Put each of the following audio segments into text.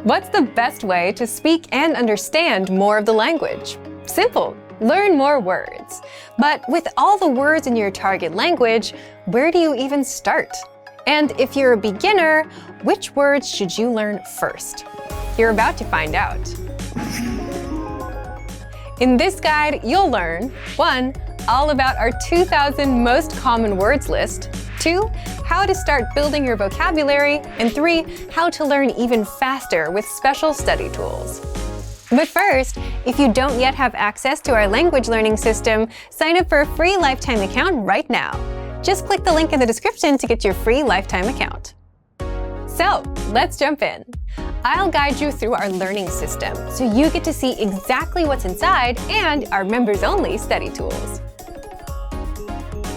What's the best way to speak and understand more of the language? Simple. Learn more words. But with all the words in your target language, where do you even start? And if you're a beginner, which words should you learn first? You're about to find out. In this guide, you'll learn 1. All about our 2,000 most common words list, 2. How to start building your vocabulary, and 3. How to learn even faster with special study tools. But first, if you don't yet have access to our language learning system, sign up for a free lifetime account right now. Just click the link in the description to get your free lifetime account. So, let's jump in. I'll guide you through our learning system so you get to see exactly what's inside and our members-only study tools.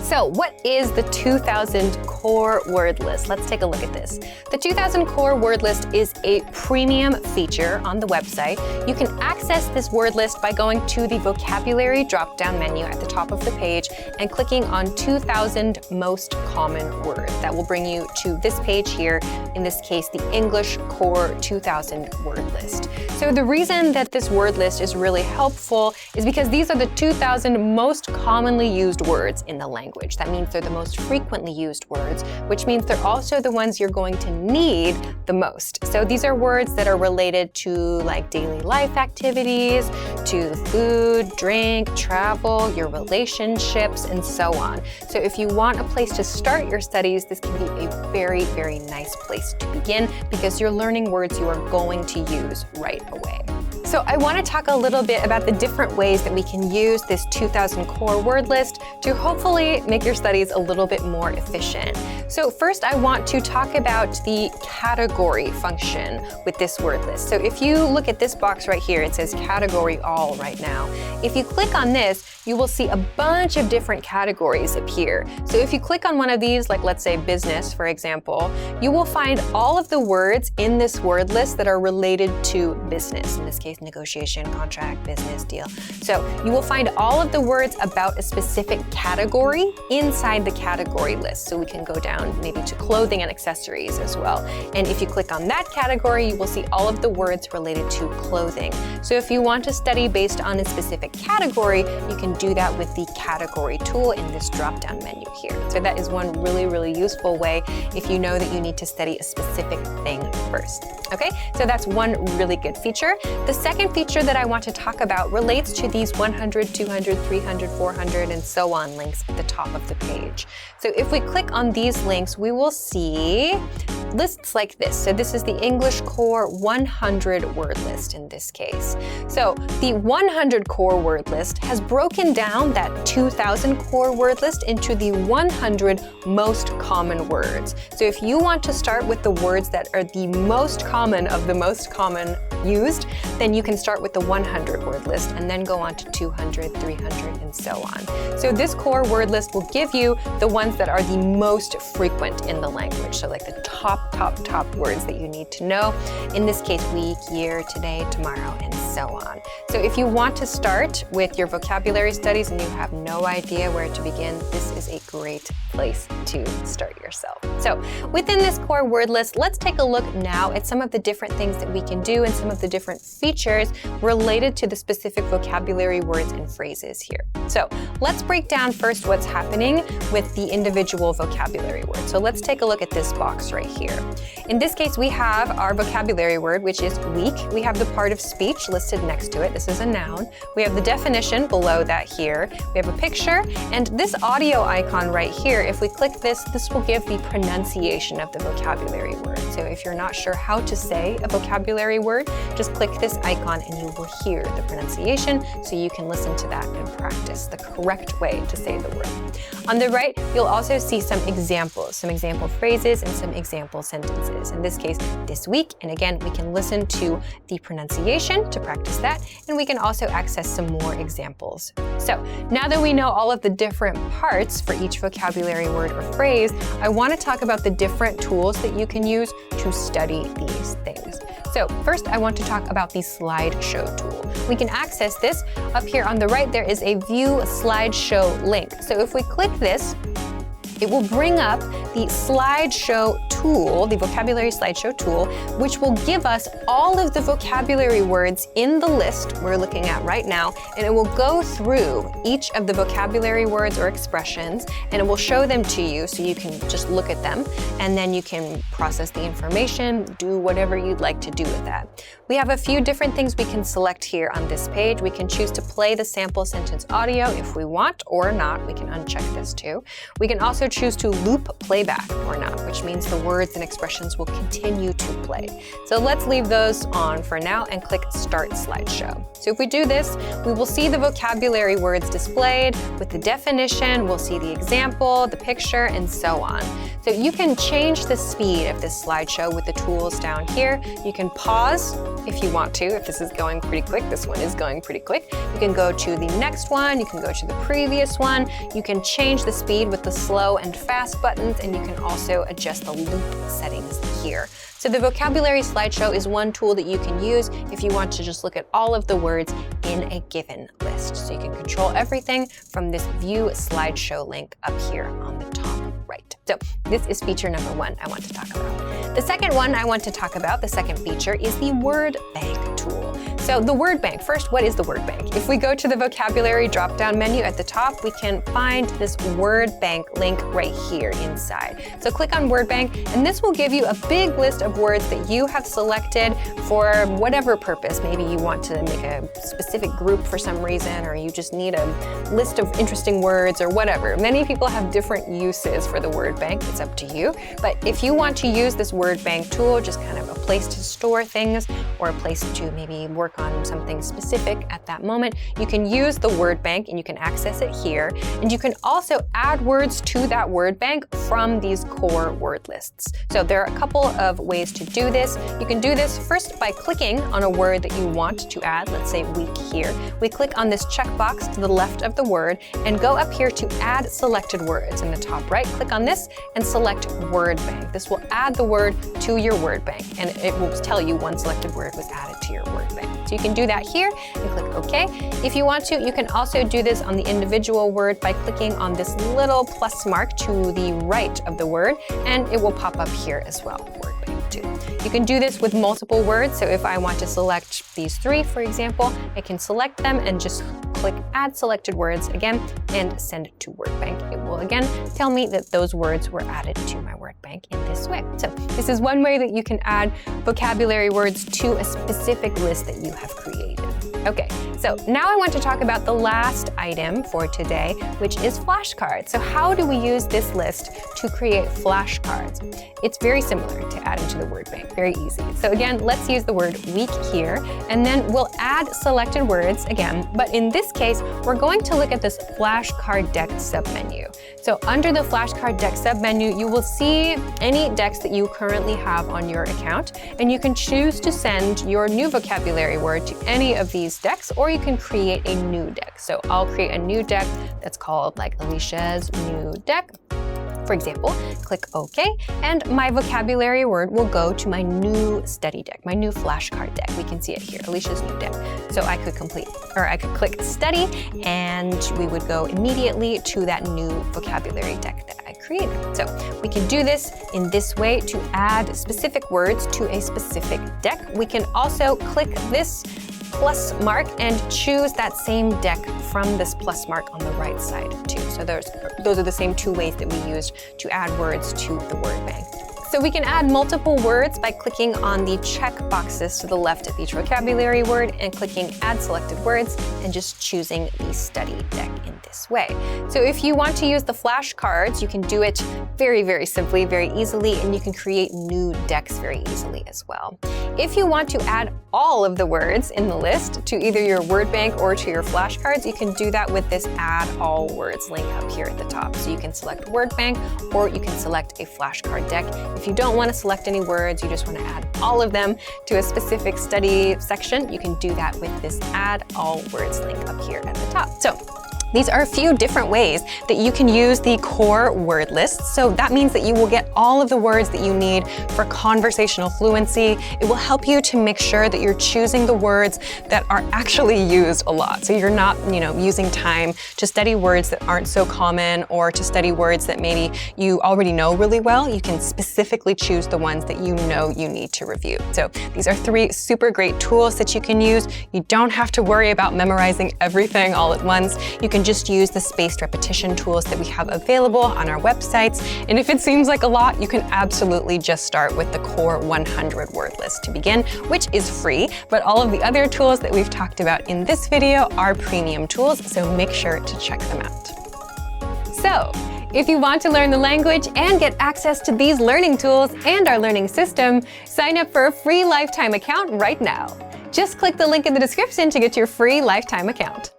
So what is the 2,000 core word list? Let's take a look at this. The 2,000 core word list is a premium feature on the website. You can access this word list by going to the vocabulary drop-down menu at the top of the page and clicking on 2,000 most common words. That will bring you to this page here, in this case, the English Core 2,000 word list. So the reason that this word list is really helpful is because these are the 2,000 most commonly used words in the language. That means they're the most frequently used words, which means they're also the ones you're going to need the most. So these are words that are related to like daily life activities, to food, drink, travel, your relationships, and so on. So if you want a place to start your studies, this can be a very, very nice place to begin because you're learning words you are going to use right away. So I want to talk a little bit about the different ways that we can use this 2,000 core word list to hopefully make your studies a little bit more efficient. So first, I want to talk about the category function with this word list. So if you look at this box right here, it says category all right now. If you click on this, you will see a bunch of different categories appear. So if you click on one of these, like let's say business, for example, you will find all of the words in this word list that are related to business. In this case, negotiation, contract, business, deal. So you will find all of the words about a specific category inside the category list. So we can go down maybe to clothing and accessories as well. And if you click on that category, you will see all of the words related to clothing. So if you want to study based on a specific category, you can do that with the category tool in this drop-down menu here. So that is one really, really useful way if you know that you need to study a specific thing first. Okay, so that's one really good feature. The second feature that I want to talk about relates to these 100, 200, 300, 400, and so on links at the top of the page. So if we click on these links, we will see lists like this. So this is the English Core 100 word list in this case. So the 100 core word list has broken down that 2,000 core word list into the 100 most common words. So if you want to start with the words that are the most common of the most common used, then you can start with the 100 word list and then go on to 200, 300, and so on. So this core word list will give you the ones that are the most frequent in the language. So like the top words that you need to know. In this case, week, year, today, tomorrow, and so on. So if you want to start with your vocabulary studies and you have no idea where to begin, this is a great place to start yourself. So within this core word list, let's take a look now at some of the different things that we can do and some of the different features related to the specific vocabulary words and phrases here. So let's break down first what's happening with the individual vocabulary words. So let's take a look at this box right here. In this case, we have our vocabulary word, which is week. We have the part of speech listed next to it. This is a noun. We have the definition below that here. We have a picture, and this audio icon right here, if we click this, this will give the pronunciation of the vocabulary word. So if you're not sure how to say a vocabulary word, just click this icon and you will hear the pronunciation so you can listen to that and practice the correct way to say the word. On the right, you'll also see some examples, some example phrases and some example sentences. In this case, this week, and again, we can listen to the pronunciation to practice that, and we can also access some more examples. So now that we know all of the different parts for each vocabulary word or phrase, I want to talk about the different tools that you can use to study these things. So first, I want to talk about the slideshow tool. We can access this. Up here on the right, there is a View Slideshow link. So if we click this, it will bring up the slideshow tool, the vocabulary slideshow tool, which will give us all of the vocabulary words in the list we're looking at right now, and it will go through each of the vocabulary words or expressions, and it will show them to you so you can just look at them, and then you can process the information, do whatever you'd like to do with that. We have a few different things we can select here on this page. We can choose to play the sample sentence audio if we want or not. We can uncheck this too. We can also choose to loop playback or not, which means the words and expressions will continue to play. So let's leave those on for now and click Start Slideshow. So if we do this, we will see the vocabulary words displayed with the definition, we'll see the example, the picture, and so on. So you can change the speed of this slideshow with the tools down here. You can pause if you want to, if this is going pretty quick. This one is going pretty quick. You can go to the next one, you can go to the previous one. You can change the speed with the slow and fast buttons, and you can also adjust the loop settings here. So the vocabulary slideshow is one tool that you can use if you want to just look at all of the words in a given list. So you can control everything from this View Slideshow link up here on the top right. So this is feature number 1 I want to talk about. The second one I want to talk about, the second feature, is the word bank tool. So the word bank, first, what is the word bank? If we go to the vocabulary drop-down menu at the top, we can find this word bank link right here inside. So click on word bank, and this will give you a big list of words that you have selected for whatever purpose. Maybe you want to make a specific group for some reason, or you just need a list of interesting words or whatever. Many people have different uses for the word bank. It's up to you. But if you want to use this word bank tool, just kind of a place to store things or a place to maybe work on something specific at that moment, you can use the word bank and you can access it here. And you can also add words to that word bank from these core word lists. So there are a couple of ways to do this. You can do this first by clicking on a word that you want to add, let's say week here. We click on this checkbox to the left of the word and go up here to add selected words. In the top right, click on this and select word bank. This will add the word to your word bank, and it will tell you one selected word was added to your word bank. So you can do that here and click OK. If you want to, you can also do this on the individual word by clicking on this little plus mark to the right of the word, and it will pop up here as well, word bank too. You can do this with multiple words. So if I want to select these 3, for example, I can select them and just click Add Selected Words again and send it to word bank. It will again tell me that those words were added to my word bank in this way. So this is one way that you can add vocabulary words to a specific list that you have created. Okay, so now I want to talk about the last item for today, which is flashcards. So how do we use this list to create flashcards? It's very similar to adding to the word bank, very easy. So again, let's use the word week here, and then we'll add selected words again, but in this case, we're going to look at this flashcard deck submenu. So under the flashcard deck submenu, you will see any decks that you currently have on your account, and you can choose to send your new vocabulary word to any of these decks, or you can create a new deck. So I'll create a new deck that's called like Alicia's new deck, for example. Click OK, and my vocabulary word will go to my new study deck, my new flashcard deck. We can see it here, Alicia's new deck. So I could click study, and we would go immediately to that new vocabulary deck that I created. So we can do this in this way to add specific words to a specific deck. We can also click this plus mark and choose that same deck from this plus mark on the right side too. So those are the same 2 ways that we used to add words to the word bank. So we can add multiple words by clicking on the check boxes to the left of each vocabulary word and clicking Add Selected Words and just choosing the study deck in this way. So if you want to use the flashcards, you can do it very, very simply, very easily, and you can create new decks very easily as well. If you want to add all of the words in the list to either your word bank or to your flashcards, you can do that with this Add All Words link up here at the top. So you can select word bank, or you can select a flashcard deck. If you don't want to select any words, you just want to add all of them to a specific study section, you can do that with this Add All Words link up here at the top. So These are a few different ways that you can use the core word list. So that means that you will get all of the words that you need for conversational fluency. It will help you to make sure that you're choosing the words that are actually used a lot. So you're not, using time to study words that aren't so common or to study words that maybe you already know really well. You can specifically choose the ones that you know you need to review. So these are 3 super great tools that you can use. You don't have to worry about memorizing everything all at once. You can just use the spaced repetition tools that we have available on our websites. And if it seems like a lot, you can absolutely just start with the core 100 word list to begin, which is free. But all of the other tools that we've talked about in this video are premium tools, so make sure to check them out. So, if you want to learn the language and get access to these learning tools and our learning system, sign up for a free lifetime account right now. Just click the link in the description to get your free lifetime account.